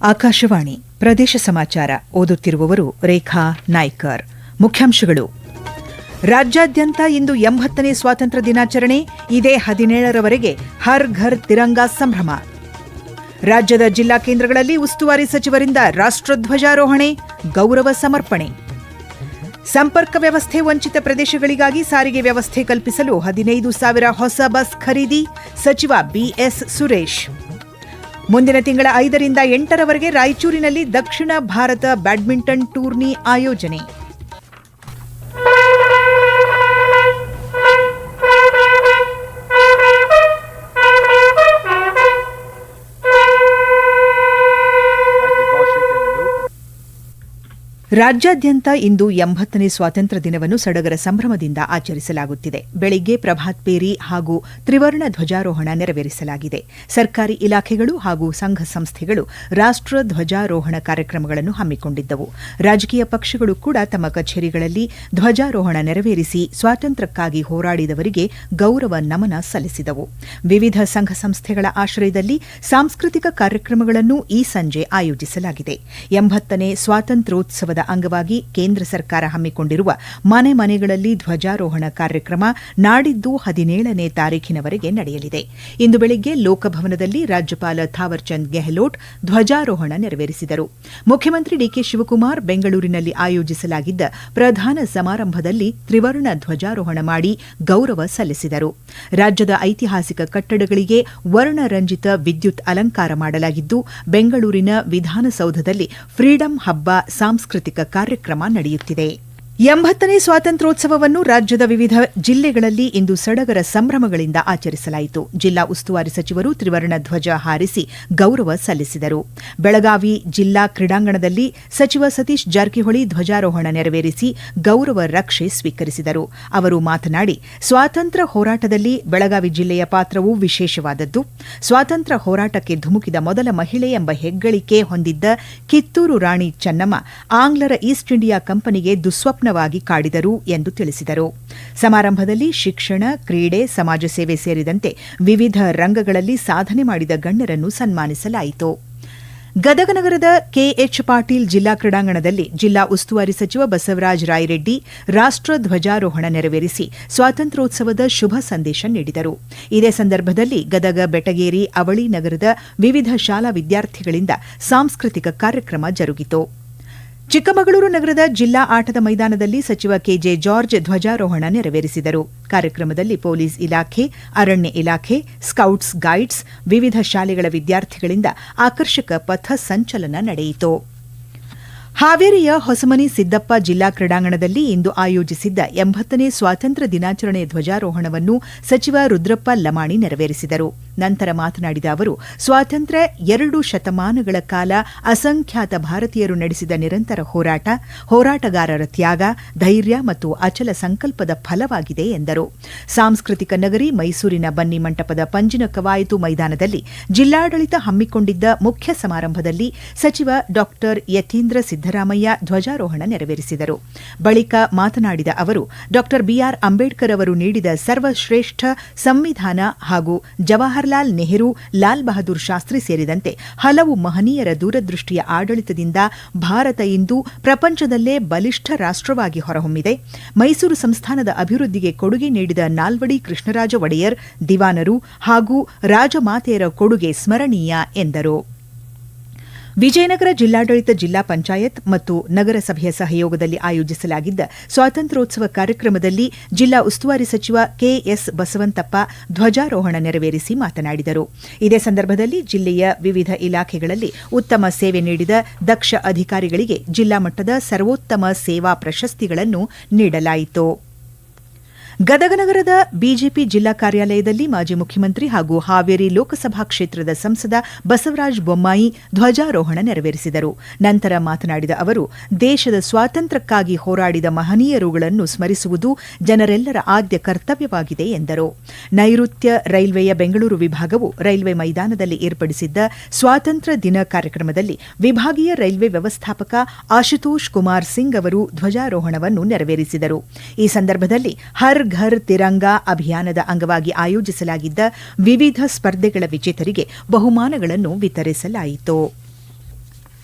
ಆಕಾಶವಾಣಿ ಪ್ರದೇಶ ಸಮಾಚಾರ ಓದುತ್ತಿರುವವರು ರೇಖಾ ನಾಯ್ಕರ್. ಮುಖ್ಯಾಂಶಗಳು. ರಾಜ್ಯಾದ್ಯಂತ ಇಂದು 80ನೇ ಸ್ವಾತಂತ್ರ್ಯ ದಿನಾಚರಣೆ. ಇದೇ 17ರವರೆಗೆ ಹರ್ ಘರ್ ತಿರಂಗಾ ಸಂಭ್ರಮ. ರಾಜ್ಯದ ಜಿಲ್ಲಾ ಕೇಂದ್ರಗಳಲ್ಲಿ ಉಸ್ತುವಾರಿ ಸಚಿವರಿಂದ ರಾಷ್ಟ್ರಧ್ವಜಾರೋಹಣೆ, ಗೌರವ ಸಮರ್ಪಣೆ. ಸಂಪರ್ಕ ವ್ಯವಸ್ಥೆ ವಂಚಿತ ಪ್ರದೇಶಗಳಿಗಾಗಿ ಸಾರಿಗೆ ವ್ಯವಸ್ಥೆ ಕಲ್ಪಿಸಲು 15,000 ಹೊಸ ಬಸ್ ಖರೀದಿ. ಸಚಿವ ಬಿಎಸ್ ಸುರೇಶ್. ಮುಂದಿನ ತಿಂಗಳ 5ರಿಂದ 8ರವರೆಗೆ ರಾಯಚೂರಿನಲ್ಲಿ ದಕ್ಷಿಣ ಭಾರತ ಬ್ಯಾಡ್ಮಿಂಟನ್ ಟೂರ್ನಿ ಆಯೋಜನೆ. ರಾಜ್ಯಾದ್ಯಂತ ಇಂದು 80ನೇ ಸ್ವಾತಂತ್ರ್ಯ ದಿನವನ್ನು ಸಡಗರ ಸಂಭ್ರಮದಿಂದ ಆಚರಿಸಲಾಗುತ್ತಿದೆ. ಬೆಳಿಗ್ಗೆ ಪ್ರಭಾತ್ ಪೇರಿ ಹಾಗೂ ತ್ರಿವರ್ಣ ಧ್ವಜಾರೋಹಣ ನೆರವೇರಿಸಲಾಗಿದೆ. ಸರ್ಕಾರಿ ಇಲಾಖೆಗಳು ಹಾಗೂ ಸಂಘ ಸಂಸ್ಥೆಗಳು ರಾಷ್ಟ್ರ ಧ್ವಜಾರೋಹಣ ಕಾರ್ಯಕ್ರಮಗಳನ್ನು ಹಮ್ಮಿಕೊಂಡಿದ್ದವು. ರಾಜಕೀಯ ಪಕ್ಷಗಳು ಕೂಡ ತಮ್ಮ ಕಚೇರಿಗಳಲ್ಲಿ ಧ್ವಜಾರೋಹಣ ನೆರವೇರಿಸಿ ಸ್ವಾತಂತ್ರ್ಯಕ್ಕಾಗಿ ಹೋರಾಡಿದವರಿಗೆ ಗೌರವ ನಮನ ಸಲ್ಲಿಸಿದವು. ವಿವಿಧ ಸಂಘ ಸಂಸ್ಥೆಗಳ ಆಶ್ರಯದಲ್ಲಿ ಸಾಂಸ್ಕೃತಿಕ ಕಾರ್ಯಕ್ರಮಗಳನ್ನು ಈ ಸಂಜೆ ಆಯೋಜಿಸಲಾಗಿದೆ. 80ನೇ ಸ್ವಾತಂತ್ರ್ಯೋತ್ಸವದ ಅಂಗವಾಗಿ ಕೇಂದ್ರ ಸರ್ಕಾರ ಹಮ್ಮಿಕೊಂಡಿರುವ ಮನೆ ಮನೆಗಳಲ್ಲಿ ಧ್ವಜಾರೋಹಣ ಕಾರ್ಯಕ್ರಮ ನಾಡಿದ್ದು 17ನೇ ತಾರೀಖಿನವರೆಗೆ ನಡೆಯಲಿದೆ. ಇಂದು ಬೆಳಗ್ಗೆ ಲೋಕಭವನದಲ್ಲಿ ರಾಜ್ಯಪಾಲ ಥಾವರ್ಚಂದ್ ಗೆಹ್ಲೋಟ್ ಧ್ವಜಾರೋಹಣ ನೆರವೇರಿಸಿದರು. ಮುಖ್ಯಮಂತ್ರಿ ಡಿಕೆ ಶಿವಕುಮಾರ್ ಬೆಂಗಳೂರಿನಲ್ಲಿ ಆಯೋಜಿಸಲಾಗಿದ್ದ ಪ್ರಧಾನ ಸಮಾರಂಭದಲ್ಲಿ ತ್ರಿವರ್ಣ ಧ್ವಜಾರೋಹಣ ಮಾಡಿ ಗೌರವ ಸಲ್ಲಿಸಿದರು. ರಾಜ್ಯದ ಐತಿಹಾಸಿಕ ಕಟ್ಟಡಗಳಿಗೆ ವರ್ಣರಂಜಿತ ವಿದ್ಯುತ್ ಅಲಂಕಾರ ಮಾಡಲಾಗಿದ್ದು, ಬೆಂಗಳೂರಿನ ವಿಧಾನಸೌಧದಲ್ಲಿ ಫ್ರೀಡಂ ಹಬ್ಬ ಸಾಂಸ್ಕೃತಿಕ ಕಾರ್ಯಕ್ರಮ ನಡೆಯುತ್ತಿದೆ. 80ನೇ ಸ್ವಾತಂತ್ರ್ಯೋತ್ಸವವನ್ನು ರಾಜ್ಯದ ವಿವಿಧ ಜಿಲ್ಲೆಗಳಲ್ಲಿ ಇಂದು ಸಡಗರ ಸಂಭ್ರಮಗಳಿಂದ ಆಚರಿಸಲಾಯಿತು. ಜಿಲ್ಲಾ ಉಸ್ತುವಾರಿ ಸಚಿವರು ತ್ರಿವರ್ಣ ಧ್ವಜ ಹಾರಿಸಿ ಗೌರವ ಸಲ್ಲಿಸಿದರು. ಬೆಳಗಾವಿ ಜಿಲ್ಲಾ ಕ್ರೀಡಾಂಗಣದಲ್ಲಿ ಸಚಿವ ಸತೀಶ್ ಜಾರಕಿಹೊಳಿ ಧ್ವಜಾರೋಹಣ ನೆರವೇರಿಸಿ ಗೌರವ ರಕ್ಷೆ ಸ್ವೀಕರಿಸಿದರು. ಅವರು ಮಾತನಾಡಿ, ಸ್ವಾತಂತ್ರ್ಯ ಹೋರಾಟದಲ್ಲಿ ಬೆಳಗಾವಿ ಜಿಲ್ಲೆಯ ಪಾತ್ರವು ವಿಶೇಷವಾದದ್ದು. ಸ್ವಾತಂತ್ರ್ಯ ಹೋರಾಟಕ್ಕೆ ಧುಮುಕಿದ ಮೊದಲ ಮಹಿಳೆ ಎಂಬ ಹೆಗ್ಗಳಿಕೆ ಹೊಂದಿದ್ದ ಕಿತ್ತೂರು ರಾಣಿ ಚೆನ್ನಮ್ಮ ಆಂಗ್ಲರ ಈಸ್ಟ್ ಇಂಡಿಯಾ ಕಂಪನಿಗೆ ದುಸ್ವಪ್ನವಾಗಿ ಕಾಡಿದರು ಎಂದು ತಿಳಿಸಿದರು. ಸಮಾರಂಭದಲ್ಲಿ ಶಿಕ್ಷಣ, ಕ್ರೀಡೆ, ಸಮಾಜ ಸೇವೆ ಸೇರಿದಂತೆ ವಿವಿಧ ರಂಗಗಳಲ್ಲಿ ಸಾಧನೆ ಮಾಡಿದ ಗಣ್ಯರನ್ನು ಸನ್ಮಾನಿಸಲಾಯಿತು. ಗದಗ ನಗರದ ಕೆಎಚ್ ಪಾಟೀಲ್ ಜಿಲ್ಲಾ ಕ್ರೀಡಾಂಗಣದಲ್ಲಿ ಜಿಲ್ಲಾ ಉಸ್ತುವಾರಿ ಸಚಿವ ಬಸವರಾಜ ರಾಯರೆಡ್ಡಿ ರಾಷ್ಟ್ರ ಧ್ವಜಾರೋಹಣ ನೆರವೇರಿಸಿ ಸ್ವಾತಂತ್ರ್ಯೋತ್ಸವದ ಶುಭ ಸಂದೇಶ ನೀಡಿದರು. ಇದೇ ಸಂದರ್ಭದಲ್ಲಿ ಗದಗ, ಬೆಟಗೇರಿ, ಅವಳಿ ನಗರದ ವಿವಿಧ ಶಾಲಾ ವಿದ್ಯಾರ್ಥಿಗಳಿಂದ ಸಾಂಸ್ಕೃತಿಕ ಕಾರ್ಯಕ್ರಮ ಜರುಗಿತು. ಚಿಕ್ಕಮಗಳೂರು ನಗರದ ಜಿಲ್ಲಾ ಆಟದ ಮೈದಾನದಲ್ಲಿ ಸಚಿವ ಕೆಜೆ ಜಾರ್ಜ್ ಧ್ವಜಾರೋಹಣ ನೆರವೇರಿಸಿದರು. ಕಾರ್ಯಕ್ರಮದಲ್ಲಿ ಪೊಲೀಸ್ ಇಲಾಖೆ, ಅರಣ್ಯ ಇಲಾಖೆ, ಸ್ಕೌಟ್ಸ್ ಗೈಡ್ಸ್, ವಿವಿಧ ಶಾಲೆಗಳ ವಿದ್ಯಾರ್ಥಿಗಳಿಂದ ಆಕರ್ಷಕ ಪಥ ಸಂಚಲನ ನಡೆಯಿತು. ಹಾವೇರಿಯ ಹೊಸಮನಿ ಸಿದ್ದಪ್ಪ ಜಿಲ್ಲಾ ಕ್ರೀಡಾಂಗಣದಲ್ಲಿ ಇಂದು ಆಯೋಜಿಸಿದ್ದ 80ನೇ ಸ್ವಾತಂತ್ರ್ಯ ದಿನಾಚರಣೆ ಧ್ವಜಾರೋಹಣವನ್ನು ಸಚಿವ ರುದ್ರಪ್ಪ ಲಮಾಣಿ ನೆರವೇರಿಸಿದರು. ನಂತರ ಮಾತನಾಡಿದ ಅವರು, ಸ್ವಾತಂತ್ರ್ಯ 2 ಶತಮಾನಗಳ ಕಾಲ ಅಸಂಖ್ಯಾತ ಭಾರತೀಯರು ನಡೆಸಿದ ನಿರಂತರ ಹೋರಾಟಗಾರರ ತ್ಯಾಗ, ಧೈರ್ಯ ಮತ್ತು ಅಚಲ ಸಂಕಲ್ಪದ ಫಲವಾಗಿದೆ ಎಂದರು. ಸಾಂಸ್ಕೃತಿಕ ನಗರಿ ಮೈಸೂರಿನ ಬನ್ನಿ ಮಂಟಪದ ಪಂಜಿನ ಕವಾಯತು ಮೈದಾನದಲ್ಲಿ ಜಿಲ್ಲಾಡಳಿತ ಹಮ್ಮಿಕೊಂಡಿದ್ದ ಮುಖ್ಯ ಸಮಾರಂಭದಲ್ಲಿ ಸಚಿವ ಡಾ ಯತೀಂದ್ರ ಸಿದ್ದರಾಮಯ್ಯ ಧ್ವಜಾರೋಹಣ ನೆರವೇರಿಸಿದರು. ಬಳಿಕ ಮಾತನಾಡಿದ ಅವರು, ಡಾ ಬಿಆರ್ ಅಂಬೇಡ್ಕರ್ ಅವರು ನೀಡಿದ ಸರ್ವಶ್ರೇಷ್ಠ ಸಂವಿಧಾನ ಹಾಗೂ ಜವಾಹರ್ಲಾಲ್ ನೆಹರು, ಲಾಲ್ ಬಹದ್ದೂರ್ ಶಾಸ್ತ್ರಿ ಸೇರಿದಂತೆ ಹಲವು ಮಹನೀಯರ ದೂರದೃಷ್ಟಿಯ ಆಡಳಿತದಿಂದ ಭಾರತ ಇಂದು ಪ್ರಪಂಚದಲ್ಲೇ ಬಲಿಷ್ಠ ರಾಷ್ಟ್ರವಾಗಿ ಹೊರಹೊಮ್ಮಿದೆ. ಮೈಸೂರು ಸಂಸ್ಥಾನದ ಅಭಿವೃದ್ಧಿಗೆ ಕೊಡುಗೆ ನೀಡಿದ ನಾಲ್ವಡಿ ಕೃಷ್ಣರಾಜ ಒಡೆಯರ್, ದಿವಾನರು ಹಾಗೂ ರಾಜಮಾತೆಯರ ಕೊಡುಗೆ ಸ್ಮರಣೀಯ ಎಂದರು. ವಿಜಯನಗರ ಜಿಲ್ಲಾಡಳಿತ, ಜಿಲ್ಲಾ ಪಂಚಾಯತ್ ಮತ್ತು ನಗರಸಭೆಯ ಸಹಯೋಗದಲ್ಲಿ ಆಯೋಜಿಸಲಾಗಿದ್ದ ಸ್ವಾತಂತ್ರ್ಯೋತ್ಸವ ಕಾರ್ಯಕ್ರಮದಲ್ಲಿ ಜಿಲ್ಲಾ ಉಸ್ತುವಾರಿ ಸಚಿವ ಕೆಎಸ್ ಬಸವಂತಪ್ಪ ಧ್ವಜಾರೋಹಣ ನೆರವೇರಿಸಿ ಮಾತನಾಡಿದರು. ಇದೇ ಸಂದರ್ಭದಲ್ಲಿ ಜಿಲ್ಲೆಯ ವಿವಿಧ ಇಲಾಖೆಗಳಲ್ಲಿ ಉತ್ತಮ ಸೇವೆ ನೀಡಿದ ದಕ್ಷ ಅಧಿಕಾರಿಗಳಿಗೆ ಜಿಲ್ಲಾ ಮಟ್ಟದ ಸರ್ವೋತ್ತಮ ಸೇವಾ ಪ್ರಶಸ್ತಿಗಳನ್ನು ನೀಡಲಾಯಿತು. ಗದಗ ನಗರದ ಬಿಜೆಪಿ ಜಿಲ್ಲಾ ಕಾರ್ಯಾಲಯದಲ್ಲಿ ಮಾಜಿ ಮುಖ್ಯಮಂತ್ರಿ ಹಾಗೂ ಹಾವೇರಿ ಲೋಕಸಭಾ ಕ್ಷೇತ್ರದ ಸಂಸದ ಬಸವರಾಜ ಬೊಮ್ಮಾಯಿ ಧ್ವಜಾರೋಹಣ ನೆರವೇರಿಸಿದರು. ನಂತರ ಮಾತನಾಡಿದ ಅವರು, ದೇಶದ ಸ್ವಾತಂತ್ರ್ಯಕ್ಕಾಗಿ ಹೋರಾಡಿದ ಮಹನೀಯರುಗಳನ್ನು ಸ್ಮರಿಸುವುದು ಜನರೆಲ್ಲರ ಆದ್ಯ ಕರ್ತವ್ಯವಾಗಿದೆ ಎಂದರು. ನೈಋತ್ಯ ರೈಲ್ವೆಯ ಬೆಂಗಳೂರು ವಿಭಾಗವು ರೈಲ್ವೆ ಮೈದಾನದಲ್ಲಿ ಏರ್ಪಡಿಸಿದ್ದ ಸ್ವಾತಂತ್ರ್ಯ ದಿನ ಕಾರ್ಯಕ್ರಮದಲ್ಲಿ ವಿಭಾಗೀಯ ರೈಲ್ವೆ ವ್ಯವಸ್ಥಾಪಕ ಆಶುತೋಷ್ ಕುಮಾರ್ ಸಿಂಗ್ ಅವರು ಧ್ವಜಾರೋಹಣವನ್ನು ನೆರವೇರಿಸಿದರು. ಈ ಸಂದರ್ಭದಲ್ಲಿ ಹರ್ ಘರ್ ತಿರಂಗಾ ಅಭಿಯಾನದ ಅಂಗವಾಗಿ ಆಯೋಜಿಸಲಾಗಿದ್ದ ವಿವಿಧ ಸ್ಪರ್ಧೆಗಳ ವಿಜೇತರಿಗೆ ಬಹುಮಾನಗಳನ್ನು ವಿತರಿಸಲಾಯಿತು.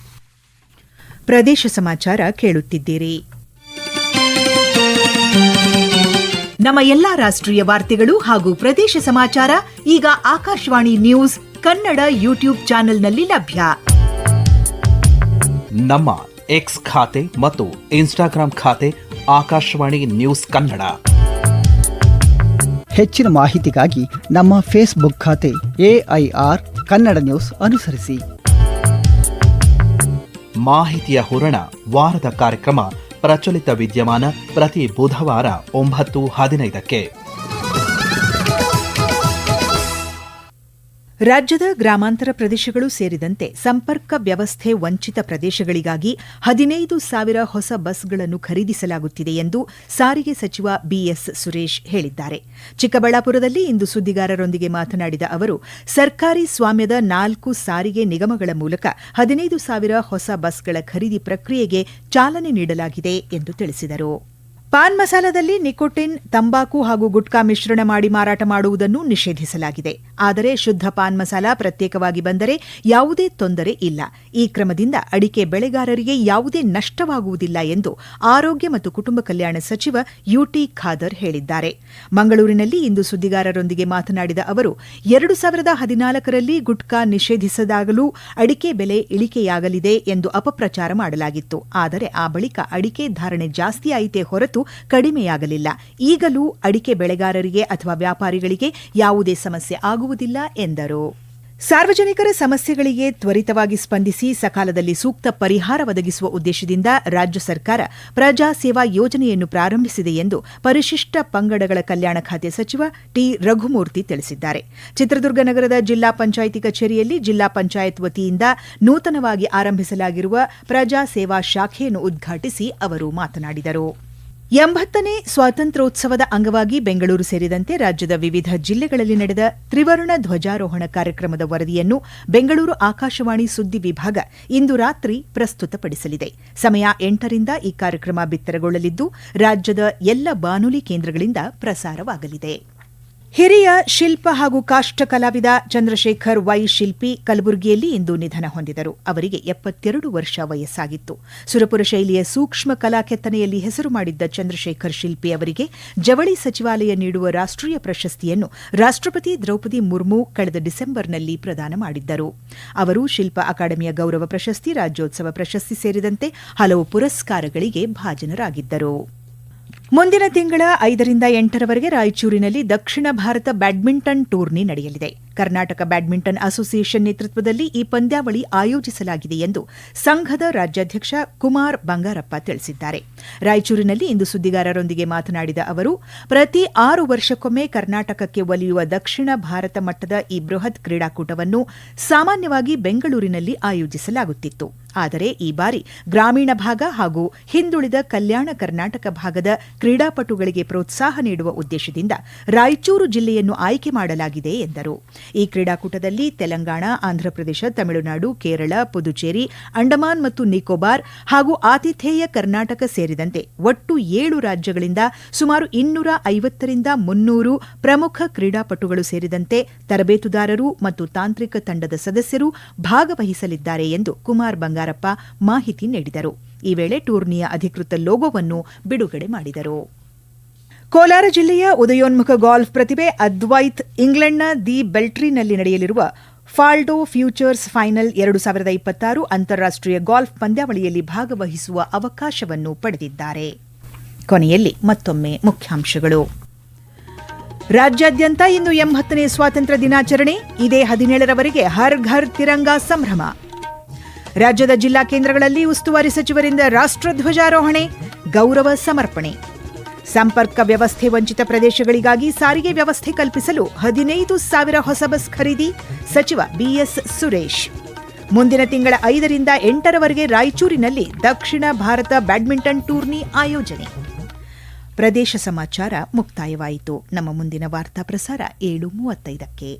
ಪ್ರದೇಶ ಸಮಾಚಾರ ಕೇಳುತ್ತಿದ್ದೀರಿ. ನಮ್ಮ ಎಲ್ಲಾ ರಾಷ್ಟ್ರೀಯ ವಾರ್ತೆಗಳು ಹಾಗೂ ಪ್ರದೇಶ ಸಮಾಚಾರ ಈಗ ಆಕಾಶವಾಣಿ ನ್ಯೂಸ್ ಕನ್ನಡ ಯೂಟ್ಯೂಬ್ ಚಾನೆಲ್ನಲ್ಲಿ ಲಭ್ಯ. ನಮ್ಮ ಎಕ್ಸ್ ಖಾತೆ ಮತ್ತು ಇನ್ಸ್ಟಾಗ್ರಾಂ ಖಾತೆ ಆಕಾಶವಾಣಿ ನ್ಯೂಸ್ ಕನ್ನಡ. ಹೆಚ್ಚಿನ ಮಾಹಿತಿಗಾಗಿ ನಮ್ಮ ಫೇಸ್ಬುಕ್ ಖಾತೆ AIR ಕನ್ನಡ ನ್ಯೂಸ್ ಅನುಸರಿಸಿ. ಮಾಹಿತಿಯ ಹೂರಣ ವಾರದ ಕಾರ್ಯಕ್ರಮ ಪ್ರಚಲಿತ ವಿದ್ಯಮಾನ ಪ್ರತಿ ಬುಧವಾರ 9:15ಕ್ಕೆ. ರಾಜ್ಯದ ಗ್ರಾಮಾಂತರ ಪ್ರದೇಶಗಳು ಸೇರಿದಂತೆ ಸಂಪರ್ಕ ವ್ಯವಸ್ಥೆ ವಂಚಿತ ಪ್ರದೇಶಗಳಿಗಾಗಿ 15,000 ಹೊಸ ಬಸ್ಗಳನ್ನು ಖರೀದಿಸಲಾಗುತ್ತಿದೆ ಎಂದು ಸಾರಿಗೆ ಸಚಿವ BS ಸುರೇಶ್ ಹೇಳಿದ್ದಾರೆ. ಚಿಕ್ಕಬಳ್ಳಾಪುರದಲ್ಲಿ ಇಂದು ಸುದ್ದಿಗಾರರೊಂದಿಗೆ ಮಾತನಾಡಿದ ಅವರು, ಸರ್ಕಾರಿ ಸ್ವಾಮ್ಯದ 4 ಸಾರಿಗೆ ನಿಗಮಗಳ ಮೂಲಕ 15,000 ಹೊಸ ಬಸ್ಗಳ ಖರೀದಿ ಪ್ರಕ್ರಿಯೆಗೆ ಚಾಲನೆ ನೀಡಲಾಗಿದೆ ಎಂದು ತಿಳಿಸಿದರು. ಪಾನ್ ಮಸಾಲದಲ್ಲಿ ನಿಕೋಟಿನ್, ತಂಬಾಕು ಹಾಗೂ ಗುಟ್ಕಾ ಮಿಶ್ರಣ ಮಾಡಿ ಮಾರಾಟ ಮಾಡುವುದನ್ನು ನಿಷೇಧಿಸಲಾಗಿದೆ. ಆದರೆ ಶುದ್ಧ ಪಾನ್ ಮಸಾಲ ಪ್ರತ್ಯೇಕವಾಗಿ ಬಂದರೆ ಯಾವುದೇ ತೊಂದರೆ ಇಲ್ಲ. ಈ ಕ್ರಮದಿಂದ ಅಡಿಕೆ ಬೆಳೆಗಾರರಿಗೆ ಯಾವುದೇ ನಷ್ಟವಾಗುವುದಿಲ್ಲ ಎಂದು ಆರೋಗ್ಯ ಮತ್ತು ಕುಟುಂಬ ಕಲ್ಯಾಣ ಸಚಿವ UT ಖಾದರ್ ಹೇಳಿದ್ದಾರೆ. ಮಂಗಳೂರಿನಲ್ಲಿ ಇಂದು ಸುದ್ದಿಗಾರರೊಂದಿಗೆ ಮಾತನಾಡಿದ ಅವರು, 2014ರಲ್ಲಿ ಗುಟ್ಕಾ ನಿಷೇಧಿಸಿದಾಗಲೂ ಅಡಿಕೆ ಬೆಲೆ ಇಳಿಕೆಯಾಗಲಿದೆ ಎಂದು ಅಪಪ್ರಚಾರ ಮಾಡಲಾಗಿತ್ತು. ಆದರೆ ಆ ಬಳಿಕ ಅಡಿಕೆ ಧಾರಣೆ ಜಾಸ್ತಿಯಾಯಿತೇ ಹೊರತು ಕಡಿಮೆಯಾಗಲಿಲ್ಲ. ಈಗಲೂ ಅಡಿಕೆ ಬೆಳೆಗಾರರಿಗೆ ಅಥವಾ ವ್ಯಾಪಾರಿಗಳಿಗೆ ಯಾವುದೇ ಸಮಸ್ಯೆ ಆಗುವುದಿಲ್ಲ ಎಂದರು. ಸಾರ್ವಜನಿಕರ ಸಮಸ್ಯೆಗಳಿಗೆ ತ್ವರಿತವಾಗಿ ಸ್ಪಂದಿಸಿ ಸಕಾಲದಲ್ಲಿ ಸೂಕ್ತ ಪರಿಹಾರ ಒದಗಿಸುವ ಉದ್ದೇಶದಿಂದ ರಾಜ್ಯ ಸರ್ಕಾರ ಪ್ರಜಾ ಸೇವಾ ಯೋಜನೆಯನ್ನು ಪ್ರಾರಂಭಿಸಿದೆ ಎಂದು ಪರಿಶಿಷ್ಟ ಪಂಗಡಗಳ ಕಲ್ಯಾಣ ಖಾತೆ ಸಚಿವ ಟಿ. ರಘುಮೂರ್ತಿ ತಿಳಿಸಿದ್ದಾರೆ. ಚಿತ್ರದುರ್ಗ ನಗರದ ಜಿಲ್ಲಾ ಪಂಚಾಯಿತಿ ಕಚೇರಿಯಲ್ಲಿ ಜಿಲ್ಲಾ ಪಂಚಾಯತ್ ವತಿಯಿಂದ ನೂತನವಾಗಿ ಆರಂಭಿಸಲಾಗಿರುವ ಪ್ರಜಾ ಸೇವಾ ಶಾಖೆಯನ್ನು ಉದ್ಘಾಟಿಸಿ ಅವರು ಮಾತನಾಡಿದರು. 80ನೇ ಸ್ವಾತಂತ್ರ್ಯೋತ್ಸವದ ಅಂಗವಾಗಿ ಬೆಂಗಳೂರು ಸೇರಿದಂತೆ ರಾಜ್ಯದ ವಿವಿಧ ಜಿಲ್ಲೆಗಳಲ್ಲಿ ನಡೆದ ತ್ರಿವರ್ಣ ಧ್ವಜಾರೋಹಣ ಕಾರ್ಯಕ್ರಮದ ವರದಿಯನ್ನು ಬೆಂಗಳೂರು ಆಕಾಶವಾಣಿ ಸುದ್ದಿ ವಿಭಾಗ ಇಂದು ರಾತ್ರಿ ಪ್ರಸ್ತುತಪಡಿಸಲಿದೆ. ಸಮಯ 8ರಿಂದ ಈ ಕಾರ್ಯಕ್ರಮ ಬಿತ್ತರಗೊಳ್ಳಲಿದ್ದು ರಾಜ್ಯದ ಎಲ್ಲ ಬಾನುಲಿ ಕೇಂದ್ರಗಳಿಂದ ಪ್ರಸಾರವಾಗಲಿದೆ. ಹಿರಿಯ ಶಿಲ್ಪ ಹಾಗೂ ಕಾಷ್ಟ ಕಲಾವಿದ ಚಂದ್ರಶೇಖರ್ ವೈ ಶಿಲ್ಪಿ ಕಲಬುರಗಿಯಲ್ಲಿ ಇಂದು ನಿಧನ ಹೊಂದಿದರು. ಅವರಿಗೆ 72 ವರ್ಷ ವಯಸ್ಸಾಗಿತ್ತು. ಸುರಪುರ ಶೈಲಿಯ ಸೂಕ್ಷ್ಮ ಕಲಾ ಕೆತ್ತನೆಯಲ್ಲಿ ಹೆಸರು ಮಾಡಿದ್ದ ಚಂದ್ರಶೇಖರ್ ಶಿಲ್ಪಿ ಅವರಿಗೆ ಜವಳಿ ಸಚಿವಾಲಯ ನೀಡುವ ರಾಷ್ಟ್ರೀಯ ಪ್ರಶಸ್ತಿಯನ್ನು ರಾಷ್ಟ್ರಪತಿ ದ್ರೌಪದಿ ಮುರ್ಮು ಕಳೆದ ಡಿಸೆಂಬರ್ನಲ್ಲಿ ಪ್ರದಾನ ಮಾಡಿದ್ದರು. ಅವರು ಶಿಲ್ಪ ಅಕಾಡೆಮಿಯ ಗೌರವ ಪ್ರಶಸ್ತಿ, ರಾಜ್ಯೋತ್ಸವ ಪ್ರಶಸ್ತಿ ಸೇರಿದಂತೆ ಹಲವು ಪುರಸ್ಕಾರಗಳಿಗೆ ಭಾಜನರಾಗಿದ್ದರು. ಮುಂದಿನ ತಿಂಗಳ 5ರಿಂದ 8ರವರೆಗೆ ರಾಯಚೂರಿನಲ್ಲಿ ದಕ್ಷಿಣ ಭಾರತ ಬ್ಯಾಡ್ಮಿಂಟನ್ ಟೂರ್ನಿ ನಡೆಯಲಿದೆ. ಕರ್ನಾಟಕ ಬ್ಯಾಡ್ಮಿಂಟನ್ ಅಸೋಸಿಯೇಷನ್ ನೇತೃತ್ವದಲ್ಲಿ ಈ ಪಂದ್ಯಾವಳಿ ಆಯೋಜಿಸಲಾಗಿದೆ ಎಂದು ಸಂಘದ ರಾಜ್ಯಾಧ್ಯಕ್ಷ ಕುಮಾರ್ ಬಂಗಾರಪ್ಪ ತಿಳಿಸಿದ್ದಾರೆ. ರಾಯಚೂರಿನಲ್ಲಿ ಇಂದು ಸುದ್ದಿಗಾರರೊಂದಿಗೆ ಮಾತನಾಡಿದ ಅವರು, ಪ್ರತಿ 6 ವರ್ಷಕ್ಕೊಮ್ಮೆ ಕರ್ನಾಟಕಕ್ಕೆ ಒಲಿಯುವ ದಕ್ಷಿಣ ಭಾರತ ಮಟ್ಟದ ಈ ಬೃಹತ್ ಕ್ರೀಡಾಕೂಟವನ್ನು ಸಾಮಾನ್ಯವಾಗಿ ಬೆಂಗಳೂರಿನಲ್ಲಿ ಆಯೋಜಿಸಲಾಗುತ್ತಿತ್ತು. ಆದರೆ ಈ ಬಾರಿ ಗ್ರಾಮೀಣ ಭಾಗ ಹಾಗೂ ಹಿಂದುಳಿದ ಕಲ್ಯಾಣ ಕರ್ನಾಟಕ ಭಾಗದ ಕ್ರೀಡಾಪಟುಗಳಿಗೆ ಪ್ರೋತ್ಸಾಹ ನೀಡುವ ಉದ್ದೇಶದಿಂದ ರಾಯಚೂರು ಜಿಲ್ಲೆಯನ್ನು ಆಯ್ಕೆ ಮಾಡಲಾಗಿದೆ ಎಂದರು. ಈ ಕ್ರೀಡಾಕೂಟದಲ್ಲಿ ತೆಲಂಗಾಣ, ಆಂಧ್ರಪ್ರದೇಶ, ತಮಿಳುನಾಡು, ಕೇರಳ, ಪುದುಚೇರಿ, ಅಂಡಮಾನ್ ಮತ್ತು ನಿಕೋಬಾರ್ ಹಾಗೂ ಆತಿಥೇಯ ಕರ್ನಾಟಕ ಸೇರಿದಂತೆ ಒಟ್ಟು 7 ರಾಜ್ಯಗಳಿಂದ ಸುಮಾರು 250ರಿಂದ 300 ಪ್ರಮುಖ ಕ್ರೀಡಾಪಟುಗಳು ಸೇರಿದಂತೆ ತರಬೇತುದಾರರು ಮತ್ತು ತಾಂತ್ರಿಕ ತಂಡದ ಸದಸ್ಯರು ಭಾಗವಹಿಸಲಿದ್ದಾರೆ ಎಂದು ಕುಮಾರ್ ಬಂಗಾರಪ್ಪ ಮಾಹಿತಿ ನೀಡಿದರು. ಈ ವೇಳೆ ಟೂರ್ನಿಯ ಅಧಿಕೃತ ಲೋಗೋವನ್ನು ಬಿಡುಗಡೆ ಮಾಡಿದರು. ಕೋಲಾರ ಜಿಲ್ಲೆಯ ಉದಯೋನ್ಮುಖ ಗಾಲ್ಫ್ ಪ್ರತಿಭೆ ಅದ್ವೈತ್ ಇಂಗ್ಲೆಂಡ್ನ ದಿ ಬೆಲ್ಟ್ರಿನಲ್ಲಿ ನಡೆಯಲಿರುವ ಫಾಲ್ಡೋ ಫ್ಯೂಚರ್ಸ್ ಫೈನಲ್ 2026 ಅಂತಾರಾಷ್ಟೀಯ ಗಾಲ್ಫ್ ಪಂದ್ಯಾವಳಿಯಲ್ಲಿ ಭಾಗವಹಿಸುವ ಅವಕಾಶವನ್ನು ಪಡೆದಿದ್ದಾರೆ. ಕೊನೆಯಲ್ಲಿ ಮತ್ತೊಮ್ಮೆ ಮುಖ್ಯಾಂಶಗಳು. ರಾಜ್ಯಾದ್ಯಂತ ಇಂದು 80ನೇ ಸ್ವಾತಂತ್ರ್ಯ ದಿನಾಚರಣೆ. ಇದೇ 17ರವರೆಗೆ ಹರ್ ಘರ್ ತಿರಂಗಾ ಸಂಭ್ರಮ. ರಾಜ್ಯದ ಜಿಲ್ಲಾ ಕೇಂದ್ರಗಳಲ್ಲಿ ಉಸ್ತುವಾರಿ ಸಚಿವರಿಂದ ರಾಷ್ಟ್ರಧ್ವಜಾರೋಹಣೆ, ಗೌರವ ಸಮರ್ಪಣೆ. ಸಂಪರ್ಕ ವ್ಯವಸ್ಥೆ ವಂಚಿತ ಪ್ರದೇಶಗಳಿಗಾಗಿ ಸಾರಿಗೆ ವ್ಯವಸ್ಥೆ ಕಲ್ಪಿಸಲು 15,000 ಹೊಸ ಬಸ್ ಖರೀದಿ, ಸಚಿವ BS ಸುರೇಶ್. ಮುಂದಿನ ತಿಂಗಳ 5ರಿಂದ 8ರವರೆಗೆ ರಾಯಚೂರಿನಲ್ಲಿ ದಕ್ಷಿಣ ಭಾರತ ಬ್ಯಾಡ್ಮಿಂಟನ್ ಟೂರ್ನಿ ಆಯೋಜನೆ. ಪ್ರದೇಶ ಸಮಾಚಾರ ಮುಕ್ತಾಯವಾಯಿತು. ನಮ್ಮ ಮುಂದಿನ ವಾರ್ತಾ ಪ್ರಸಾರ 7:35ಕ್ಕೆ.